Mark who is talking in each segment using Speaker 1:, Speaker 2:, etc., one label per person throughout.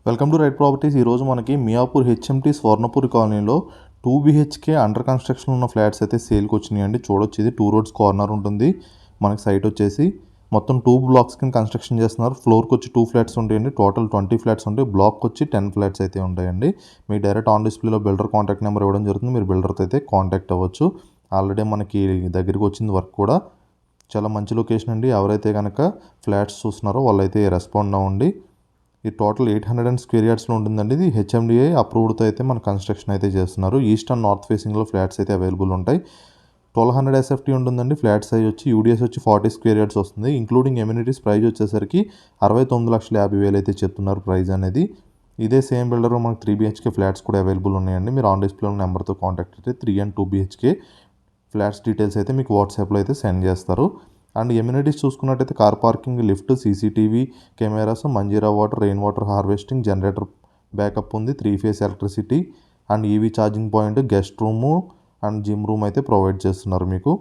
Speaker 1: Welcome to right properties. ఈరోజు మనకి Miyapur HMT స్వర్ణపూర్ కాలనీలో 2 BHK అండర్ కన్స్ట్రక్షన్ ఉన్న ఫ్లాట్స్ అయితే సేల్కి వచ్చినాయండి. చూడొచ్చు, ఇది 2 roads కార్నర్ ఉంటుంది. మనకి సైట్ వచ్చేసి మొత్తం 2 blocks కింద కన్స్ట్రక్షన్ చేస్తున్నారు. ఫ్లోర్కి వచ్చి 2 ఫ్లాట్స్ ఉంటాయండి. టోటల్ 20 ఫ్లాట్స్ ఉంటాయి. బ్లాక్ వచ్చి 10 ఫ్లాట్స్ అయితే ఉంటాయండి. మీకు డైరెక్ట్ ఆన్ డిస్ప్లేలో బిల్డర్ కాంటాక్ట్ నెంబర్ ఇవ్వడం జరుగుతుంది. మీరు బిల్డర్తో అయితే కాంటాక్ట్ అవ్వచ్చు. ఆల్రెడీ మనకి దగ్గరికి వచ్చింది వర్క్ కూడా. చాలా మంచి లొకేషన్ అండి. ఎవరైతే కనుక ఫ్లాట్స్ చూస్తున్నారో వాళ్ళైతే రెస్పాండ్ అవ్వండి. ఈ టోటల్ 800 స్క్వేర్ యార్డ్స్లో ఉంటుందండి. ఇది హెచ్ఎండిఏ అప్రూవ్డ్తో అయితే మన కన్స్ట్రక్షన్ అయితే చేస్తున్నారు. ఈస్ట్ అండ్ నార్త్ ఫేసింగ్లో ఫ్లాట్స్ అయితే అవైలబుల్ ఉంటాయి. 1200 SFT ఉంటుందండి. ఫ్లాట్ సైజ్ వచ్చి యూడిఎస్ వచ్చి 40 స్క్వేర్ యార్డ్స్ వస్తుంది. ఇంక్లూడింగ్ ఎమ్యూనిటీస్ ప్రైస్ వచ్చేసరికి 69,50,000 అయితే చెప్తున్నారు ప్రైస్ అనేది. ఇదే సేమ్ బిల్డర్ మనకు 3 BHK ఫ్లాట్స్ కూడా అవైలబుల్ ఉన్నాయండి. మీరు ఆన్ డిస్ప్లే నెంబర్తో కాంటాక్ట్ అయితే 3 and 2 BHK ఫ్లాట్స్ డీటెయిల్స్ అయితే మీకు వాట్సాప్లో అయితే సెండ్ చేస్తారు. అండ్ ఎమ్యూనిటీస్ చూసుకున్నట్టయితే car parking, lift, CCTV cameras, Manjira water, rain water harvesting, generator backup ఉంది, 3 phase electricity and EV charging point, guest room and gym room అయితే ప్రొవైడ్ చేస్తున్నారు మీకు.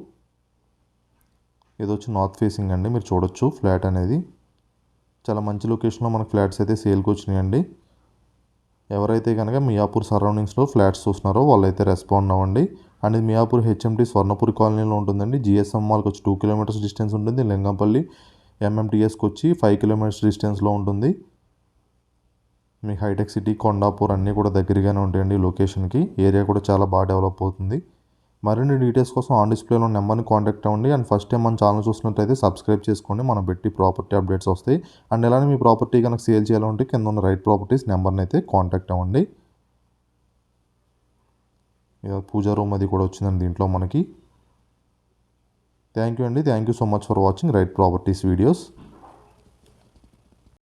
Speaker 1: ఇది వచ్చి నార్త్ ఫేసింగ్ అండి. మీరు చూడొచ్చు ఫ్లాట్ అనేది చాలా మంచి లొకేషన్లో మనకు ఫ్లాట్స్ అయితే సేల్కి వచ్చినాయండి. ఎవరైతే కనుక మియాపూర్ సరౌండింగ్స్లో ఫ్లాట్స్ చూస్తున్నారో వాళ్ళైతే రెస్పాండ్ అవ్వండి. అండ్ ఇది మియాపూర్ హెచ్ఎంటీ స్వర్ణపూర్ కాలనీలో ఉంటుందండి. జిఎస్ఎం మాల్కి వచ్చి 2 kilometers డిస్టెన్స్ ఉంటుంది. లింగంపల్లి ఎంఎంటీఎస్కి వచ్చి 5 kilometers డిస్టెన్స్లో ఉంటుంది. మీకు హైటెక్ సిటీ, కొండాపూర్ అన్నీ కూడా దగ్గరగానే ఉంటాయండి లొకేషన్కి. ఏరియా కూడా చాలా బాగా డెవలప్ అవుతుంది. మరిన్ని డీటెయిల్స్ కోసం ఆన్ డిస్ప్లేలో నెంబర్ని కాంటాక్ట్ అవ్వండి. అండ్ ఫస్ట్ టైం మన ఛానల్ చూసినట్లయితే సబ్స్క్రైబ్ చేసుకోండి. మనం పెట్టి ప్రాపర్టీ అప్డేట్స్ వస్తాయి. అండ్ ఇలానే మీ ప్రాపర్టీ కనుక సేల్ చేయాలంటే కింద ఉన్న రైట్ ప్రాపర్టీస్ నెంబర్ని అయితే కాంటాక్ట్ అవ్వండి. పూజా రూమ్ అది కూడా వచ్చిందండి దీంట్లో మనకి. థ్యాంక్ యూ అండి. Thank you so much for watching right properties videos.